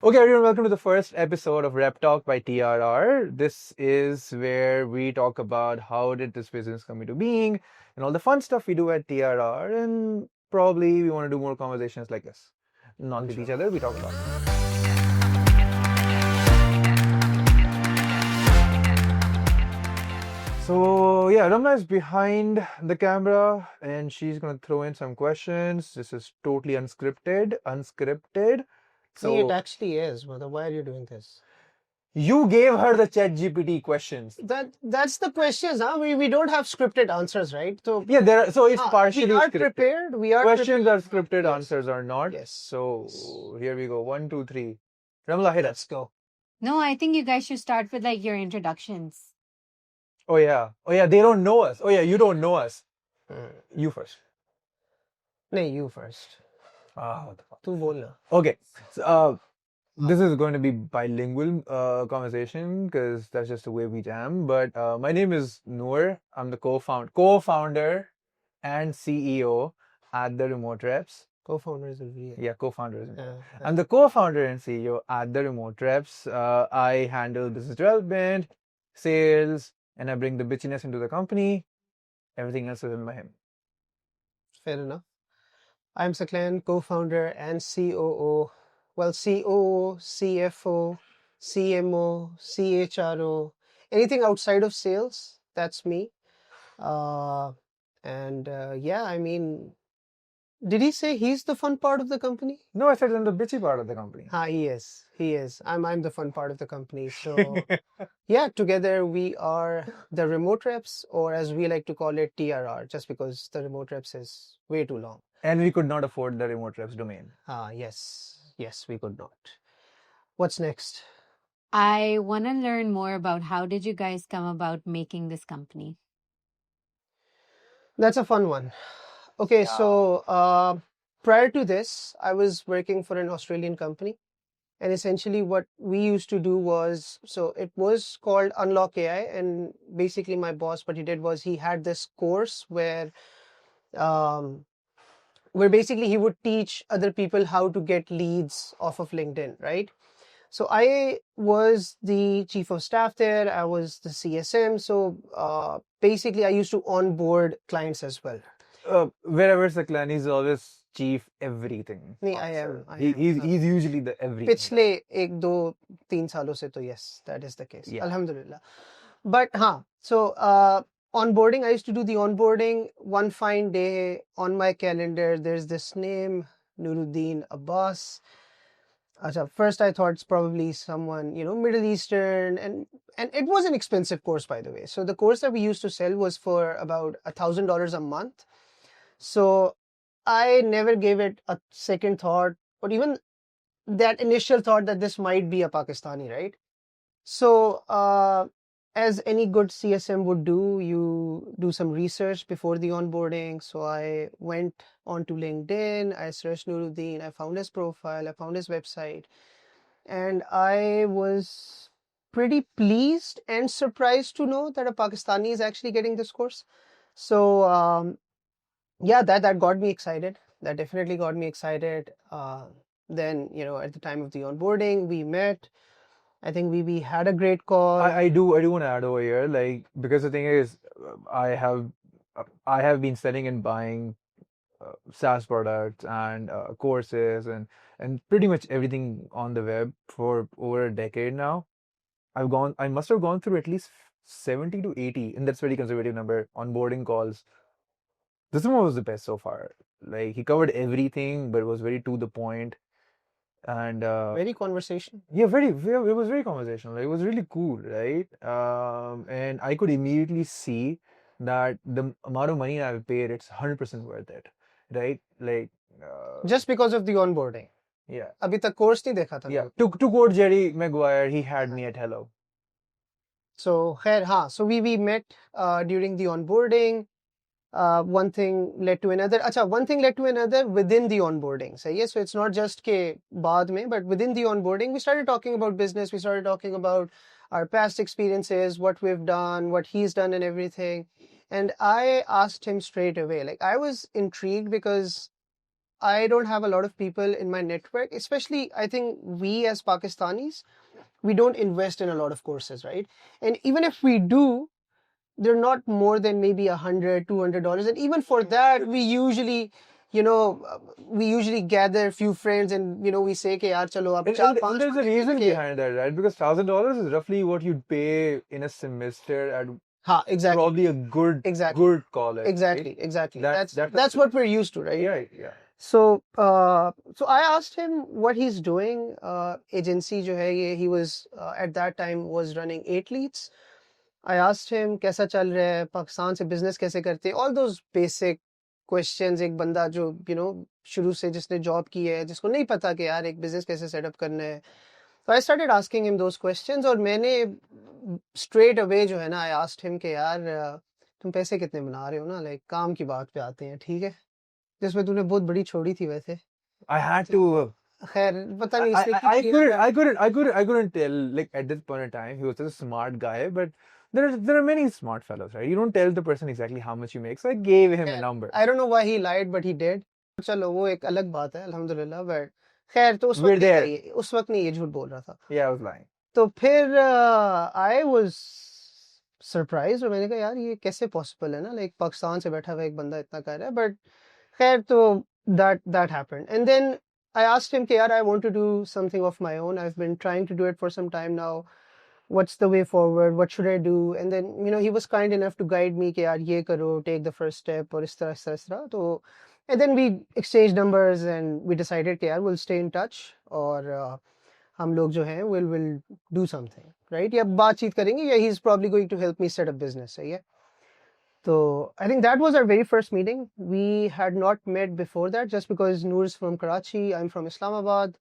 Okay, everyone, welcome to the first episode of RepTalk by TRR. This is where we talk about how did this business come into being and all the fun stuff we do at TRR, and probably we want to do more conversations like this. Not with each other, we talk about it. So yeah, Ramna is behind the camera and she's gonna throw in some questions. This is totally unscripted. See, it So actually is, mother. Why are you doing this? you gave her the ChatGPT questions. That's the questions, huh? We don't have scripted answers, right? So Yeah, so it's partially we are scripted. prepared. We are Questions prepared. are scripted, Yes. answers are not. Yes. So here we go. 1, 2, 3. Ramla, hit Let's us. go. No, I think you guys should start with like your introductions. Oh yeah. They don't know us. Oh yeah, you don't know us. You first. No, you first. What the fuck? Tu bolna. Okay. So, this is going to be bilingual conversation because that's just the way we jam. But my name is Noor. I'm the co-founder and CEO at the Remote Reps. Co-founder is real. Yeah, co-founder. I'm the co-founder and CEO at the Remote Reps. I handle business development, sales, and I bring the bitchiness into the company. Everything else is in by him. Fair enough. I'm Saqlain, co-founder and COO. Well, COO, CFO, CMO, CHRO, anything outside of sales, that's me. Yeah, I mean, did he say he's the fun part of the company? No, I said I'm the bitchy part of the company. He is. He is. I'm the fun part of the company. So yeah, together we are the Remote Reps, or as we like to call it, TRR, just because the Remote Reps is way too long. And we could not afford the Remote Reps domain. Yes, we could not. What's next? I want to learn more about how did you guys come about making this company? That's a fun one. Okay, so prior to this, I was working for an Australian company. And essentially what we used to do was, so it was called Unlock AI. And basically my boss, what he did was he had this course where basically he would teach other people how to get leads off of LinkedIn, right? So I was the chief of staff there. I was the CSM. So basically I used to onboard clients as well. Wherever Saqlain is always chief everything. I am. He's usually the everything. पिछले 1-2-3 सालों से तो yes, that is the case. Yeah. Alhamdulillah. But so onboarding, I used to do the onboarding. One fine day on my calendar, there's this name, Nooruddin Abbas. First I thought it's probably someone, Middle Eastern, and it was an expensive course, by the way. So the course that we used to sell was for about $1,000 a month. So I never gave it a second thought, or even that initial thought that this might be a Pakistani, right? So as any good CSM would do, you do some research before the onboarding. So I went onto LinkedIn, I searched Nooruddin, I found his profile, I found his website, and I was pretty pleased and surprised to know that a Pakistani is actually getting this course. So yeah, that got me excited. That definitely got me excited. Then, at the time of the onboarding, we met. I think we had a great call. I do want to add over here, like, because the thing is, I have been selling and buying SaaS products and courses and pretty much everything on the web for over a decade now. I must have gone through at least 70 to 80, and that's very conservative number, onboarding calls. This one was the best so far. Like, he covered everything, but it was very to the point. And very conversational. yeah, it was very conversational. It was really cool, right? And I could immediately see that the amount of money I've paid, it's 100% worth it, right? Like just because of the onboarding. Yeah. Abhi tak course nahi dekha tha. Yeah. To quote Jerry Maguire, he had me at hello. So so we met during the onboarding. One thing led to another. One thing led to another within the onboarding. So yes, so it's not just ke baad mein, but within the onboarding, we started talking about business. We started talking about our past experiences, what we've done, what he's done, and everything. And I asked him straight away. Like, I was intrigued because I don't have a lot of people in my network, especially I think we as Pakistanis, we don't invest in a lot of courses, right? And even if we do, they're not more than maybe $100, $200. And even for that, we usually, we usually gather a few friends and, we say, ke, yaar, chalo, ab char, And panch there's a reason ke. behind that, right? Because $1,000 is roughly what you'd pay in a semester at Exactly. probably a good college. Exactly. Right? Exactly. That's That's what we're used to, right? Yeah. So, so I asked him what he's doing. Agency jo hai ye, he was at that time was running 8 leads. I asked him कैसा चल रहा है, पाकिस्तान से business कैसे करते हैं, all those basic questions. एक बंदा जो शुरू से जिसने जॉब की है, जिसको नहीं पता कि यार एक business कैसे सेटअप करना है. So I started asking him those questions और मैंने straight away जो है ना, I asked him कि यार तुम पैसे कितने बना रहे हो ना, like काम की बात पे आते हैं, ठीक है, जिसमें तूने बहुत बड़ी छोड़ी थी वैसे. I had to. खैर पता नहीं इसने I couldn't tell, like at this point in time he was such a smart guy, but there are many smart fellows, right? You don't tell the person exactly how much you make, so I gave him a number. I don't know why he lied, but he did. चलो वो एक अलग बात है, अल्हम्दुलिल्लाह. But खैर तो उस वक्त नहीं ये झूठ बोल रहा था. Yeah, I was lying. तो फिर I was surprised और मैंने कहा यार ये कैसे possible है ना, like पाकिस्तान से बैठा हुआ एक बंदा इतना कर रहा है. बट खैर तो that happened. And then I asked him कि यार I want to do something of my own. I've been trying to do it for some time now. What's the way forward? What should I do? And then he was kind enough to guide me कि यार ये करो, take the first step और इस तरह. तो and then we exchanged numbers and we decided कि यार we'll stay in touch और हम लोग जो हैं we'll do something, right? या बातचीत करेंगे या he's probably going to help me set up business, सही है. So I think that was our very first meeting. We had not met before that just because Noor's from Karachi, I'm from Islamabad.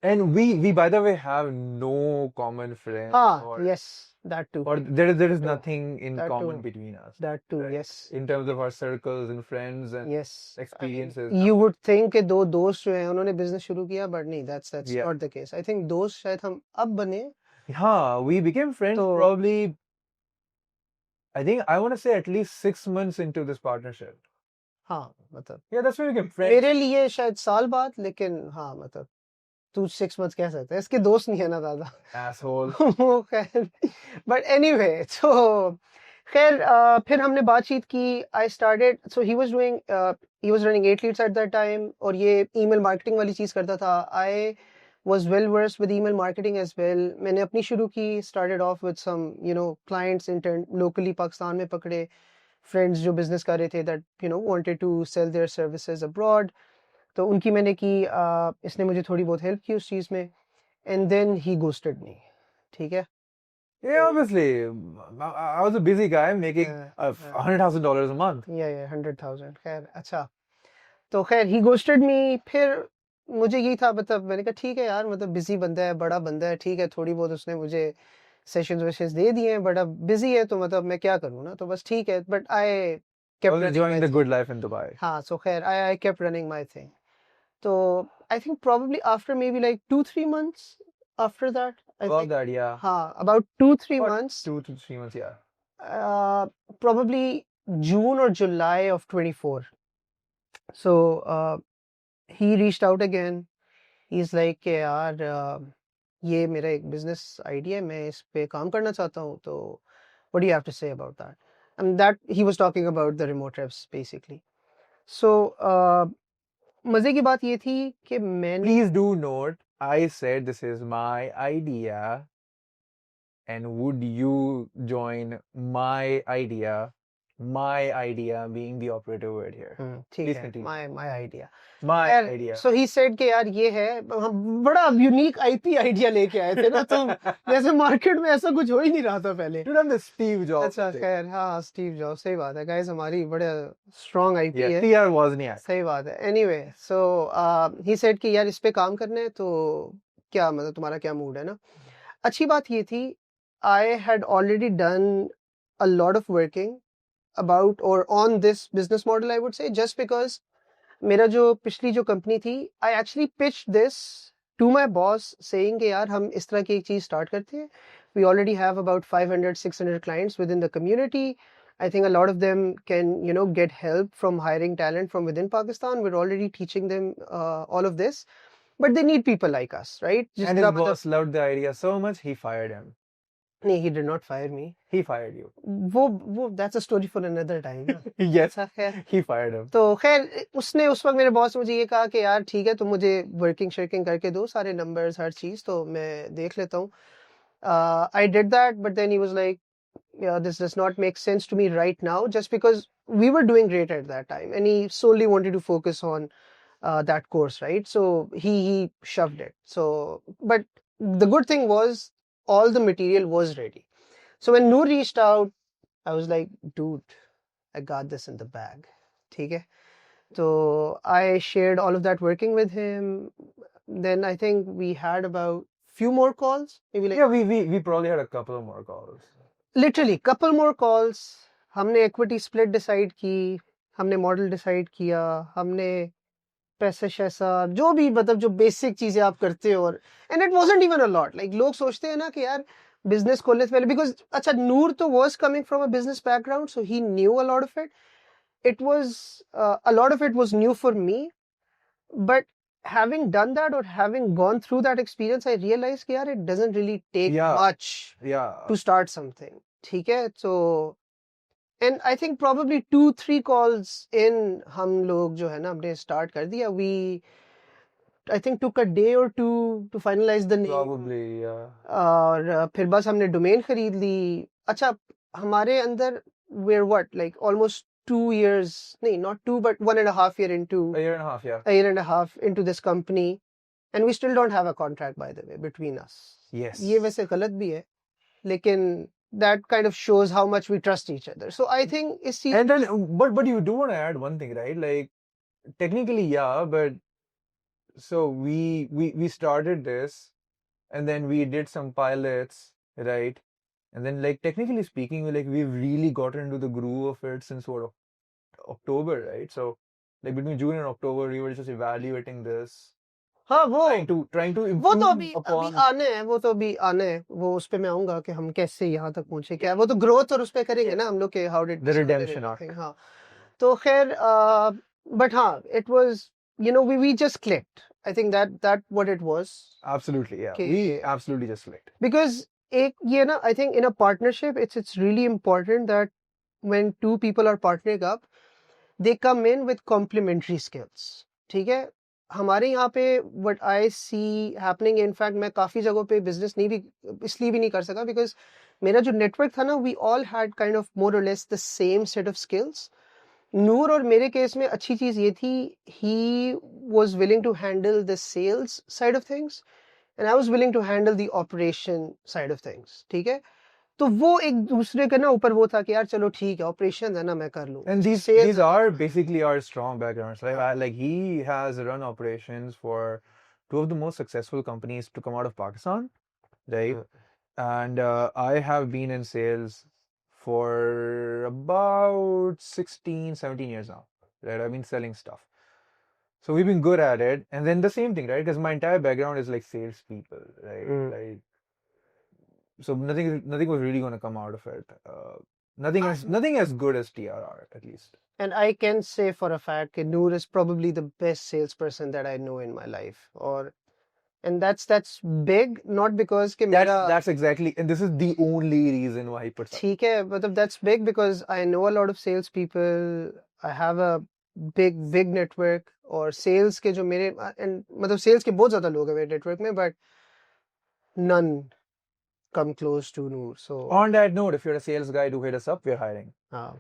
And we by the way have no common friends. Yes, that too. Or there is nothing in That common too. between us. That too, right? yes. In terms of our circles and friends and Yes. experiences. You would think कि दो दोस्त जो हैं उन्होंने business शुरू किया, but नहीं, that's not the case. I think दोस्त शायद हम अब बने. We became friends probably, I think I want to say at least 6 months into this partnership. मतलब. Yeah, that's when we became friends. मेरे लिए शायद साल बाद, लेकिन मतलब तू 6 months कह सकता है, इसके दोस्त नहीं है ना दादा. Asshole. खैर, but anyway, so खैर फिर हमने बातचीत की. I started, so he was running 8 leads at that time और ये email marketing वाली चीज़ करता था. I was well versed with email marketing as well. मैंने अपनी शुरू की, started off with some clients locally Pakistan में पकड़े, friends जो business कर रहे थे that wanted to sell their services abroad. तो उनकी मैंने की, इसने मुझे थोड़ी बहुत हेल्प की उस चीज़ में. And then he ghosted me. ठीक है. Yeah, obviously. I was a busy guy making $100,000 a month. Yeah, 100,000. खैर अच्छा. तो खैर he ghosted me. फिर मुझे यही था, मतलब मैंने कहा ठीक है यार, मतलब busy बंदा है, बड़ा बंदा है, ठीक है, थोड़ी बहुत उसने मुझे सेशंस दे दिए हैं, बट अब busy है तो मतलब मैं क्या करूँ ना, तो बस ठीक है. But I kept enjoying the good life in Dubai. So खैर I kept running my thing. So I think probably after maybe like 2-3 months after that. About 2-3 months. 2 to 3 months, yeah. Probably June or July of 24. So he reached out again. He's like कि यार ये मेरा एक business idea है, मैं इस पे काम करना चाहता हूँ, तो what do you have to say about that? And that he was talking about the remote reps basically. So मजे की बात ये थी कि मैंने, please do note, I said this is my idea and would you join my idea being the operative word here. ठीक है, my idea. My idea. So he said कि यार ये है, हम बड़ा यूनिक IP आइडिया लेके आए थे ना, तो जैसे मार्केट में ऐसा कुछ हो ही नहीं रहा था पहले. Dude, I'm the Steve Jobs. अच्छा खैर, हाँ Steve Jobs, सही बात है guys, हमारी बड़े strong IP है. TR was नहीं, सही बात है. Anyway, so he said कि यार इस पे काम करना है, तो क्या मतलब तुम्हारा क्या मूड है ना. अच्छी बात ये थी, I had already done a lot of working about or on this business model, I would say, just because मेरा जो पिछली जो कंपनी थी, I actually pitched this to my boss saying कि यार हम इस तरह की एक चीज़ स्टार्ट करते हैं. We already have about 500-600 clients within the community I think a lot of them can, get help from hiring talent from within Pakistan. We're already teaching them all of this, but they need people like us, right? And his boss loved the idea so much, he fired him. No, he did not fire me. He fired you. That's a story for another time. Yes, अच्छा, खैर he fired him. तो खैर उसने उस वक्त मेरे boss ने मुझे ये कहा कि यार ठीक है तुम मुझे वर्किंग शेकिंग करके दो सारे नंबर्स हर चीज तो मैं देख लेता हूँ. I did that, but then he was like, yeah, this does not make sense to me right now, just because we were doing great at that time, and he solely wanted to focus on that course, right? So he shoved it. So, but the good thing was all the material was ready. So when Noor reached out, I was like, dude, I got this in the bag. Okay. So I shared all of that working with him. Then I think we had about few more calls. Maybe like Yeah, we probably had a couple of more calls. Literally couple more calls. हमने equity split decide की, हमने model decide किया, हमने पैसे शैसा जो भी मतलब जो basic चीजें आप करते हो और and it wasn't even a lot. Like लोग सोचते हैं ना कि यार business खोलने से पहले because अच्छा नूर तो was coming from a business background, so he knew a lot of it. It was a lot of it was new for me, but having done that or having gone through that experience, I realized that it doesn't really take much to start something. Okay? So, and I think probably 2-3 calls in, हम लोग जो है ना हमने start कर दिया. We, I think, took a day or two to finalize the name. Probably, yeah. और फिर बस हमने domain खरीद ली. अच्छा, हमारे अंदर we're what, like almost 2 years, not 2, but 1.5 year into. A year and a half, yeah. A year and a half into this company, and we still don't have a contract, by the way, between us. Yes. ये वैसे गलत भी है, लेकिन that kind of shows how much we trust each other. So I think it's and then but you do want to add one thing, right? Like technically, yeah, but so we started this, and then we did some pilots, right? And then like technically speaking, we've really gotten into the groove of it since what, October, right? So like between June and October, we were just evaluating this. हाँ वो trying to वो तो improve अभी upon. आने हैं, वो तो अभी आने हैं, वो उस पे मैं आऊंगा कि हम कैसे यहाँ तक पहुंचे, क्या वो तो ग्रोथ और उस पे करेंगे ना हम लोग के how did The redemption arc. हाँ तो खैर but हाँ it was we just clicked. I think that what it was. Absolutely, yeah. We absolutely just clicked. Because I think in a partnership it's really important that when two people are partnering up, they come in with complementary skills. ठीक है हमारे यहाँ पे what I see happening, in fact मैं काफी जगहों पे business नहीं भी इसलिए भी नहीं कर सका because मेरा जो network था ना, we all had kind of more or less the same set of skills. नूर और मेरे केस में अच्छी चीज ये थी, he was willing to handle the sales side of things and I was willing to handle the operation side of things. ठीक है तो वो एक दूसरे के ना ऊपर वो था कि यार चलो ठीक है ऑपरेशन है ना मैं कर लूं. And these are basically our strong backgrounds. Like he has run operations for two of the most successful companies to come out of Pakistan, right? And I have been in sales for about 16, 17 years now, right? I've been selling stuff. So we've been good at it. And then the same thing, right? Because my entire background is like salespeople, right? Like, so nothing was really going to come out of it. Nothing as good as TRR, at least. And I can say for a fact that Noor is probably the best salesperson that I know in my life. And that's big, not because कि that's exactly, and this is the only reason why he puts up. ठीक है, मतलब that's big because I know a lot of salespeople. I have a big network और sales के जो मेरे and मतलब sales के बहुत ज़्यादा लोग हैं मेरे network में, but none come close to Noor. So on that note, if you're a sales guy, do hit us up. We're hiring.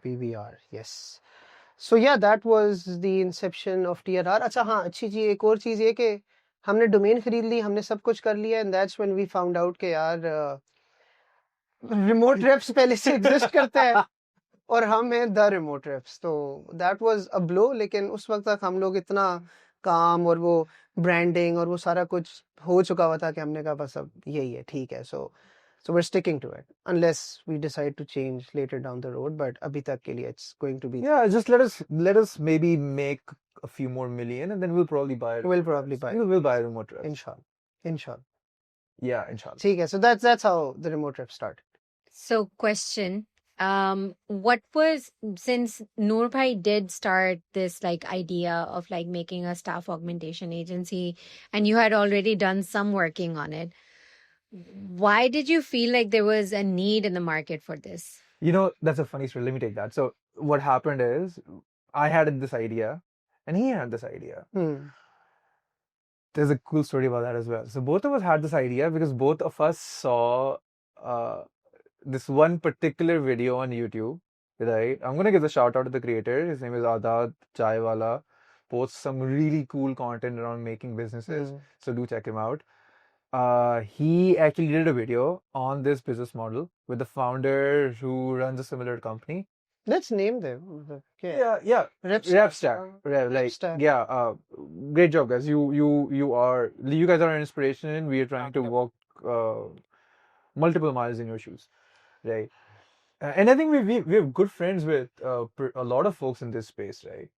We are, yes. So yeah, that was the inception of TRR. अच्छा हाँ, अच्छी चीज एक और चीज ये कि हमने domain खरीद ली, हमने सब कुछ कर लिया, and that's when we found out कि यार remote reps पहले से exist करते हैं और हम हैं the remote reps. तो that was a blow, लेकिन उस वक्त तक हम लोग इतना काम और वो branding और वो सारा कुछ हो चुका हुआ था कि हमने कहा बस अब यही है, ठीक है. So we're sticking to it unless we decide to change later down the road. But abhi tak ke liye it's going to be. Yeah, just let us maybe make a few more million, and then we'll probably buy it. We'll probably buy. We'll buy a remote rep. Inshallah. Yeah, inshallah. Okay, so that's how the remote rep started. So question, what was, since Noor Bhai did start this like idea of like making a staff augmentation agency, and you had already done some working on it, why did you feel like there was a need in the market for this? You know, that's a funny story. Let me take that. So what happened is I had this idea and he had this idea. There's a cool story about that as well. So both of us had this idea because both of us saw uh, this one particular video on YouTube, right? I'm gonna give a shout out to the creator. His name is Adad Chaiwala. Posts some really cool content around making businesses. So do check him out. He actually did a video on this business model with the founder who runs a similar company. Let's name them. Okay. Yeah. RepStack. Like, yeah, great job, guys. You guys are an inspiration. We are trying to walk multiple miles in your shoes, right? And I think we have good friends with a lot of folks in this space, right?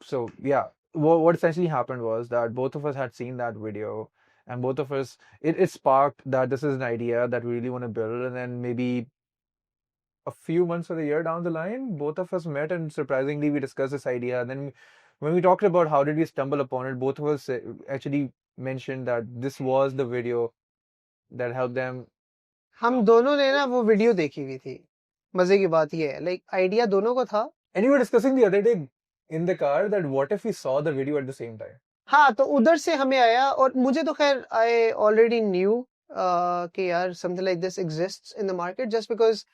So yeah, what essentially happened was that both of us had seen that video, and both of us it sparked that this is an idea that we really want to build, and then maybe a few months or a year down the line, both of us met, and surprisingly, we discussed this idea. And then when we talked about how did we stumble upon it, both of us actually mentioned that this was the video that helped them. हम दोनों ने ना वो video देखी हुई थी. मजे की बात ये है, लाइक आइडिया दोनों को था. And we were discussing the other day in the car that what if we saw the video at the same time? हाँ, तो उधर से हमें आया, और मुझे तो खैर I already knew कि यार something like this exists in the market, just because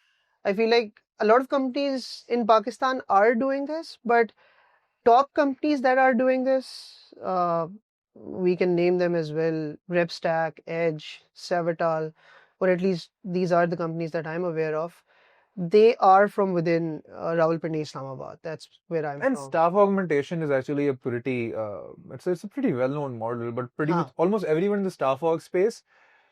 I feel like a lot of companies in Pakistan are doing this, but top companies that are doing this, we can name them as well: RepStack, Edge, Savital, or at least these are the companies that I'm aware of. They are from within Rawalpindi, Islamabad. That's where I'm And from. staff augmentation is actually a pretty it's a pretty well-known model, but pretty much almost everyone in the staff aug space,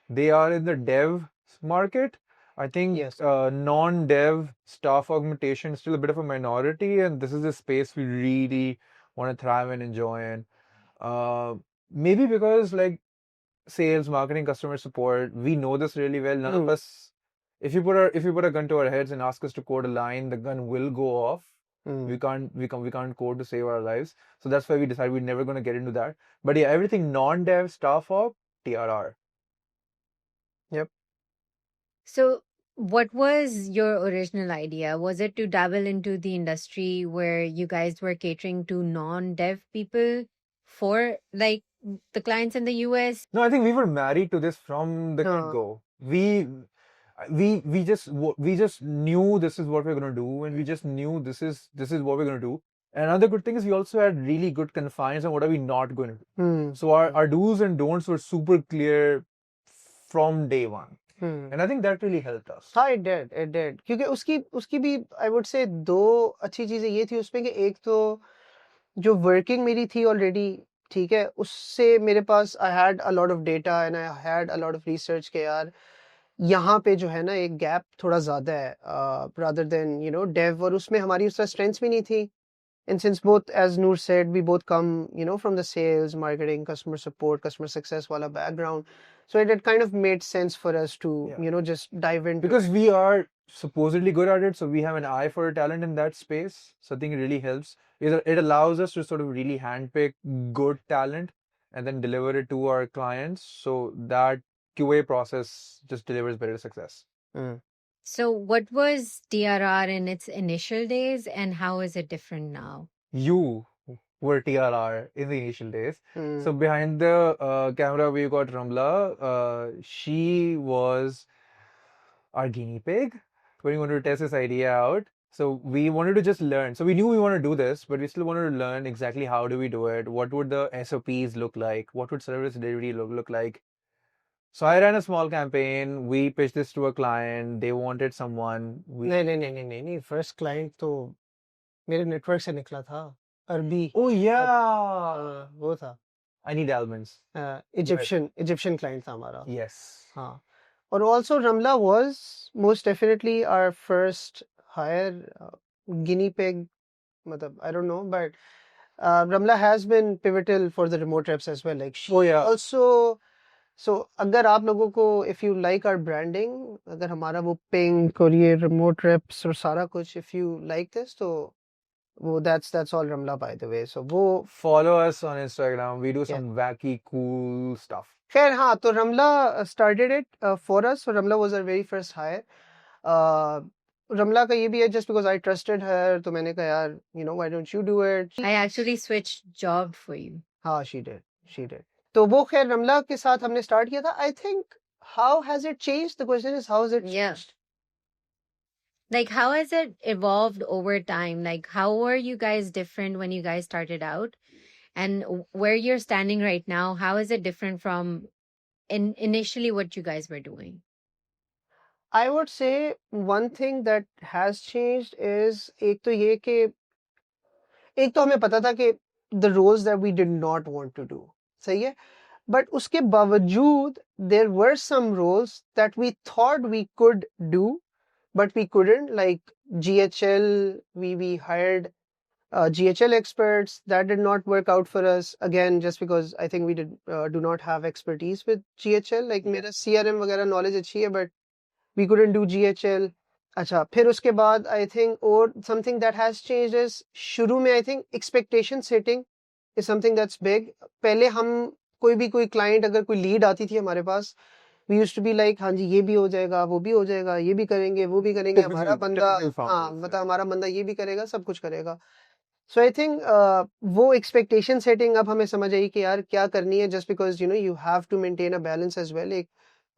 they are in the dev market. I think Yes. Non-dev staff augmentation is still a bit of a minority, and this is a space we really want to thrive and enjoy in. Maybe because like sales, marketing, customer support, we know this really well. None of us, if you put a gun to our heads and ask us to code a line, the gun will go off. We can't code to save our lives. So that's why we decided we're never going to get into that. But yeah, everything non-dev, staff aug, TRR. Yep. So, what was your original idea? Was it to dabble into the industry where you guys were catering to non-dev people for like the clients in the US? No, I think we were married to this from the get-go. We just knew this is what we're gonna do, and we just knew this is what we're gonna do. And another good thing is we also had really good confines on what are we not going to do. So our do's and don'ts were super clear from day one. And I think that really helped us. हाँ, it did. क्योंकि उसकी भी I would say दो अच्छी चीजें ये थी उसमें कि एक तो जो वर्किंग मेरी थी ऑलरेडी, ठीक है, उससे मेरे पास I had a lot of data and I had a lot of research के यार यहाँ पे जो है ना एक गैप थोड़ा ज्यादा है rather than dev, और उसमें हमारी उस तरह strengths भी नहीं थी. And since both, as Noor said, we both come, from the sales, marketing, customer support, customer success wala background. So it had kind of made sense for us to, just dive into because we are supposedly good at it, so we have an eye for talent in that space. So I think it really helps. It allows us to sort of really handpick good talent and then deliver it to our clients. So that QA process just delivers better success. So, what was TRR in its initial days, and how is it different now? You were TRR in the initial days. So behind the camera, we got Ramla. She was our guinea pig when we wanted to test this idea out. So we wanted to just learn. So we knew we wanted to do this, but we still wanted to learn exactly how do we do it. What would the SOPs look like? What would service delivery look like? So I ran a small campaign. We pitched this to a client. They wanted someone. नहीं, first client तो मेरे network से निकला था, अरबी. Oh yeah, वो था. I need almonds. Egyptian client था हमारा. Yes. हाँ. और also Ramla was most definitely our first hire. Guinea pig, matlab, I don't know, but Ramla has been pivotal for the remote reps as well. Like she also So अगर आप लोगों को if you like our branding, अगर हमारा वो pink और ये remote reps और सारा कुछ if you like this, तो वो that's all Ramla by the way. So वो Follow us on Instagram. We do Yeah. some wacky, cool stuff. खैर हाँ, तो Ramla started it for us. So Ramla was our very first hire. Ramla का ये भी है just because I trusted her, तो मैंने कहा यार, you know, why don't you do it? I actually switched job for you. हाँ, she did. तो वो खैर रमला के साथ हमने स्टार्ट किया था. I think how has it changed? The question is how has it Yeah. changed? Like, how has it evolved over time? Like, how were you guys different when you guys started out? And where you're standing right now, how is it different from initially what you guys were doing? I would say one thing that has changed is एक तो ये कि एक तो हमें पता था कि the roles that we did not want to do. सही है? But उसके बावजूद there were some roles that we thought we could do, but we couldn't. Like GHL, we hired GHL experts. That did not work out for us. Again, just because I think we do not have expertise with GHL. Like मेरा CRM वगैरह knowledge अच्छी है, but we couldn't do GHL. अच्छा, फिर उसके बाद I think और something that has changed is शुरू में I think expectation setting is something that's big. पहले हम कोई client अगर कोई lead आती थी हमारे पास, we used to be like हाँ जी ये भी हो जाएगा, वो भी हो जाएगा, ये भी करेंगे, वो भी करेंगे, हमारा बंदा हाँ मतलब हमारा बंदा ये भी करेगा, सब कुछ करेगा. So I think वो expectation setting अब हमें समझ आई कि यार क्या करनी है, just because you know you have to maintain a balance as well. एक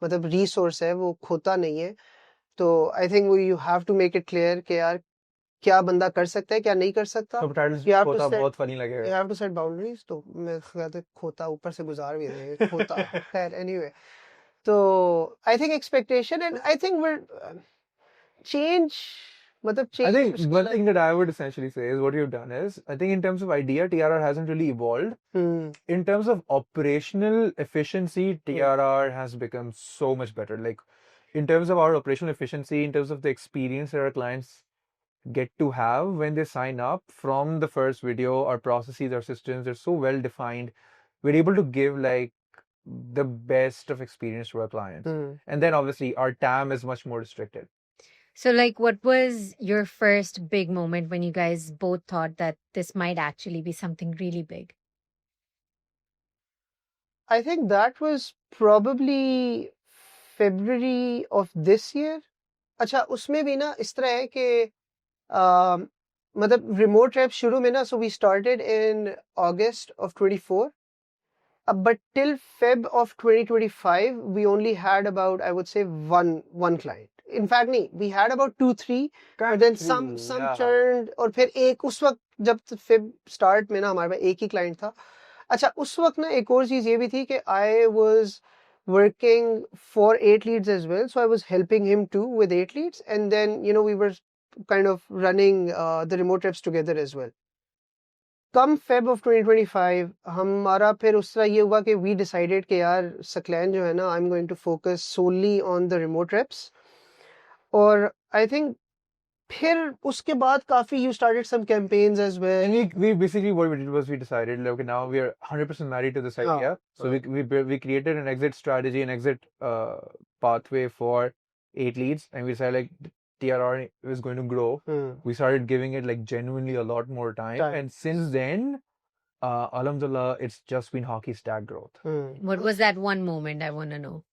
मतलब resource है वो खोता नहीं है, तो I think you have to make it clear कि यार क्या बंदा कर सकता है क्या नहीं कर सकता. खोता बहुत funny लगेगा. You have to set boundaries. तो मैं कहता खोता ऊपर से गुजार भी देंगे खोता. खैर anyway, तो I think expectation and I think we're change. I think one thing that I would essentially say is what you've done is, I think in terms of idea, TRR hasn't really evolved. In terms of operational efficiency, TRR has become so much better. Like, in terms of our operational efficiency, in terms of the experience that our clients get to have when they sign up from the first video, our processes, our systems, they're so well defined. We're able to give like the best of experience to our clients. And then obviously our TAM is much more restricted. So, like, what was your first big moment when you guys both thought that this might actually be something really big? I think that was probably February of this year. अच्छा उसमें भी ना इस तरह है कि मतलब remote rep शुरू में ना, so we started in August of 24. But till Feb of 2025, we only had about, I would say, one client. In fact, नहीं, we had about 2-3, but then some churned, और फिर एक उस वक्त जब Feb start में ना हमारे पास एक ही client था. अच्छा उस वक्त ना एक और चीज ये भी थी कि I was working for 8 leads as well, so I was helping him too with 8 leads, and then you know we were kind of running the remote reps together as well. Come Feb of 2025, हमारा फिर उस तरह ये हुआ कि we decided कि यार Saqlain जो है ना, I'm going to focus solely on the remote reps. और I think फिर उसके बाद काफी you started some campaigns as well. And we basically what we did was we decided like, okay, now we are 100% married to this idea. So we created an exit strategy, an exit pathway for 8 leads, and we decided like TRR is going to grow. We started giving it like genuinely a lot more time. And since then, alhamdulillah, it's just been hockey stack growth. What was that one moment I want to know?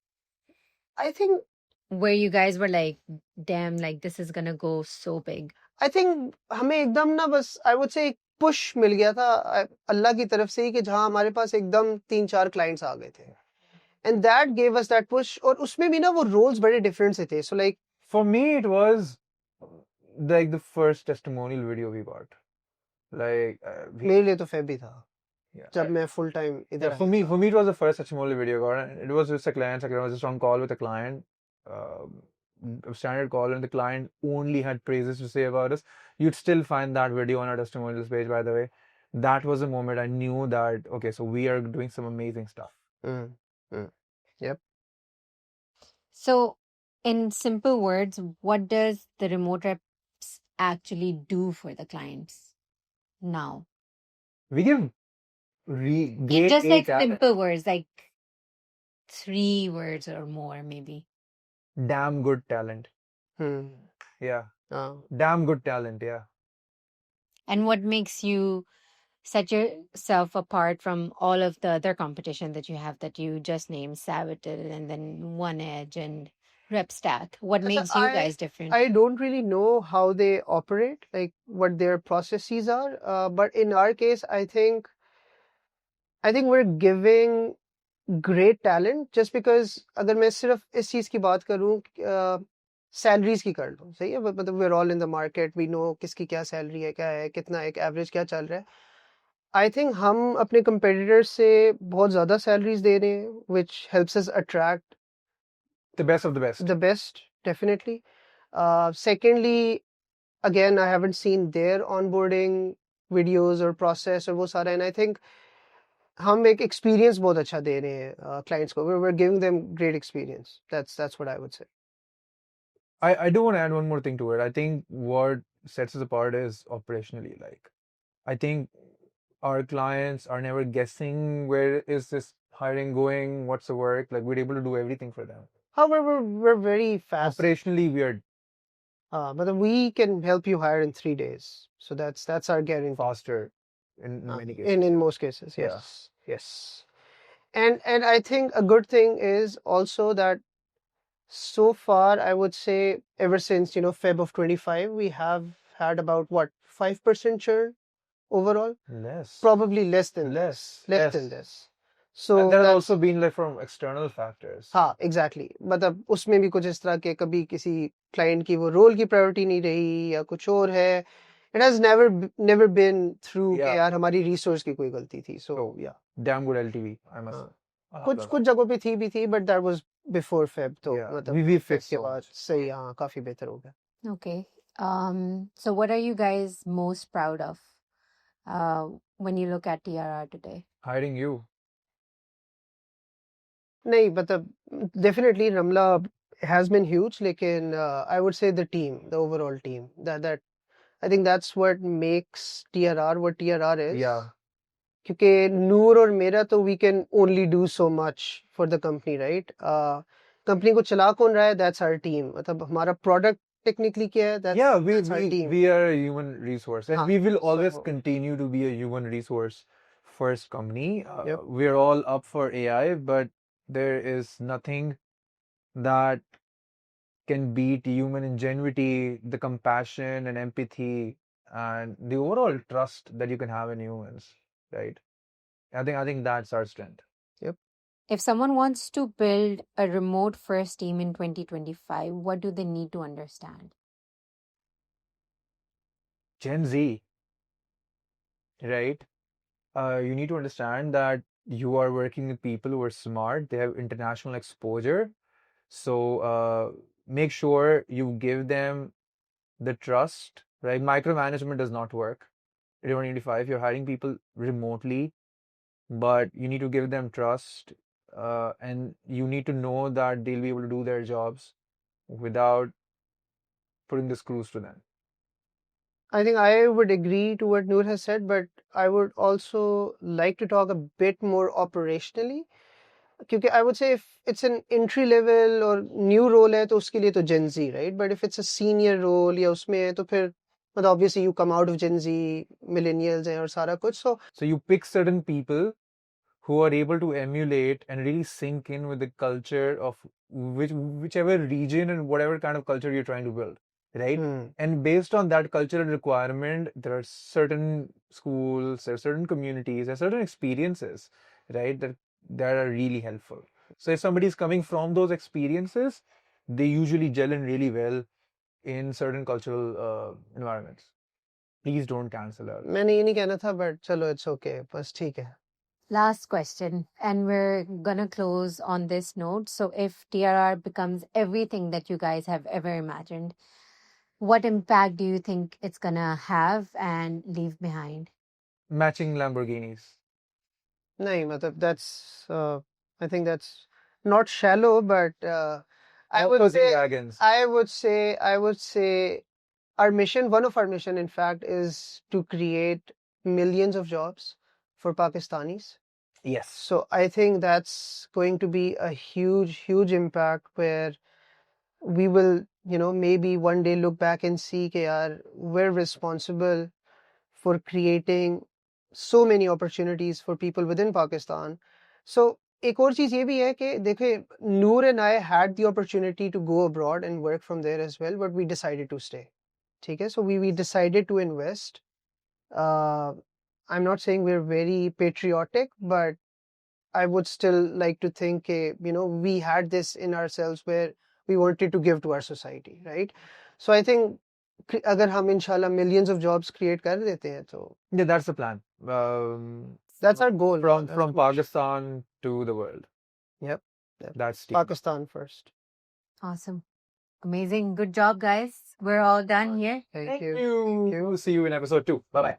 I think where you guys were like, damn, like this is gonna go so big. I think हमें एकदम ना बस I would say push मिल गया था अल्लाह की तरफ से ही कि जहाँ हमारे पास एकदम 3-4 clients आ गए थे. And that gave us that push. और उसमें भी ना वो roles बड़े different से थे. So like for me it was like the first testimonial video we got. Like मेरे लिए तो Feb ही था. जब मैं full time इधर for me it was the first testimonial video got, and it was with a client. I was just on call with a client, a standard call, and the client only had praises to say about us. You'd still find that video on our testimonials page, by the way. That was the moment I knew that okay, so we are doing some amazing stuff. Yep. So, in simple words, what does the remote reps actually do for the clients now? We give just like simple words, like 3 words or more, maybe. Damn good talent. Hmm. Yeah. Uh, Damn good talent. Yeah. And what makes you set yourself apart from all of the other competition that you have that you just named, Savital and then One Edge and RepStack? What so makes you guys different? I don't really know how they operate, like what their processes are. But in our case, I think we're giving great talent just because अगर मैं सिर्फ इस चीज की बात करूं salaries की कर लूं सही है मतलब we're all in the market we know किसकी क्या सैलरी है क्या है कितना एक एवरेज क्या चल रहा है आई थिंक हम अपने कंपेटिटर्स से बहुत ज्यादा सैलरीज दे रहे हैं which helps us attract The best of the best. the best definitely. Secondly, again I haven't seen their onboarding videos or process और वो सारा and I think हम एक experience बहुत अच्छा दे रहे हैं clients को we're giving them great experience. That's what I would say. I do want to add one more thing to it. I think what sets us apart is operationally. Like, I think our clients are never guessing where is this hiring going, what's the work. Like, we're able to do everything for them. However, we're very fast. Operationally, we are But we can help you hire in 3 days. So that's our guarantee. faster in many cases. In most cases, Yeah. yes. And I think a good thing is also that so far I would say ever since Feb of 25 we have had about what 5% churn overall. Less. Probably less than Less. than this. So And that has that's also been like from external factors. हाँ exactly मतलब उसमें भी कुछ इस तरह के कभी किसी क्लाइंट की वो रोल की प्रायोरिटी नहीं रही या कुछ और है it has never been through Yeah. कि यार हमारी रिसोर्स की कोई गलती थी सो So, या damn good LTV, I must say. कुछ जगहों पे थी but that was before Feb तो Yeah, मतलब we फेब fixed के so बाद much. सही हाँ काफी बेहतर हो गया Okay. So what are you guys most proud of when you look at TRR today? Hiring you. नहीं मतलब definitely Ramla has been huge लेकिन I would say the team the overall team that I think that's what makes TRR what TRR is. Yeah. क्योंकि नूर और मेरा तो we can only do so much for the company, right? Company को चला कौन रहा है? That's our team. मतलब हमारा product technically क्या है? That's our team. We are a human resource, and हाँ, we will always so- continue to be a human resource first company. Yep. We're all up for AI, but there is nothing that can beat human ingenuity, the compassion and empathy, and the overall trust that you can have in humans, right? I think that's our strength. Yep. If someone wants to build a remote first team in 2025, what do they need to understand? Gen Z, right? You need to understand that you are working with people who are smart, they have international exposure. So make sure you give them the trust, right? Micromanagement does not work. In 2025, you're hiring people remotely, but you need to give them trust, and you need to know that they'll be able to do their jobs without putting the screws to them. I think I would agree to what Noor has said, but I would also like to talk a bit more operationally. क्योंकि I would say if it's an entry level or new role है तो उसके लिए तो Gen Z, right? But if it's a senior role या उसमें है तो फिर मतलब obviously you come out of Gen Z, millennials हैं और सारा कुछ So you pick certain people who are able to emulate and really sink in with the culture of whichever region and whatever kind of culture you're trying to build, right? And based on that cultural requirement, there are certain schools, there are certain communities, there are certain experiences, right, that are really helpful. So if somebody is coming from those experiences, they usually gel in really well in certain cultural environments. Please don't cancel out. मैंने ये नहीं कहना था but चलो it's okay बस ठीक है Last question, and we're gonna close on this note. So, if TRR becomes everything that you guys have ever imagined, what impact do you think it's gonna have and leave behind? Matching Lamborghinis. नहीं मतलब that's I think that's not shallow but I would Opposing say wagons. I would say our mission, one of our mission in fact is to create millions of jobs for Pakistanis Yes. So I think that's going to be a huge impact where we will, maybe one day look back and see that yaar, we're responsible for creating so many opportunities for people within Pakistan. So एक और चीज ये भी है कि देखिए Noor and I had the opportunity to go abroad and work from there as well, but we decided to stay. ठीक है, so we decided to invest. I'm not saying we're very patriotic, but I would still like to think, we had this in ourselves where we wanted to give to our society, right? So I think अगर हम इंशाल्लाह millions of jobs create कर देते हैं तो Yeah, that's the plan. that's our goal. From as much. Pakistan to the world. Yep. That's the Pakistan first. Awesome. Amazing. Good job, guys. We're all done here. Thank you. you. See you in episode 2. Bye bye.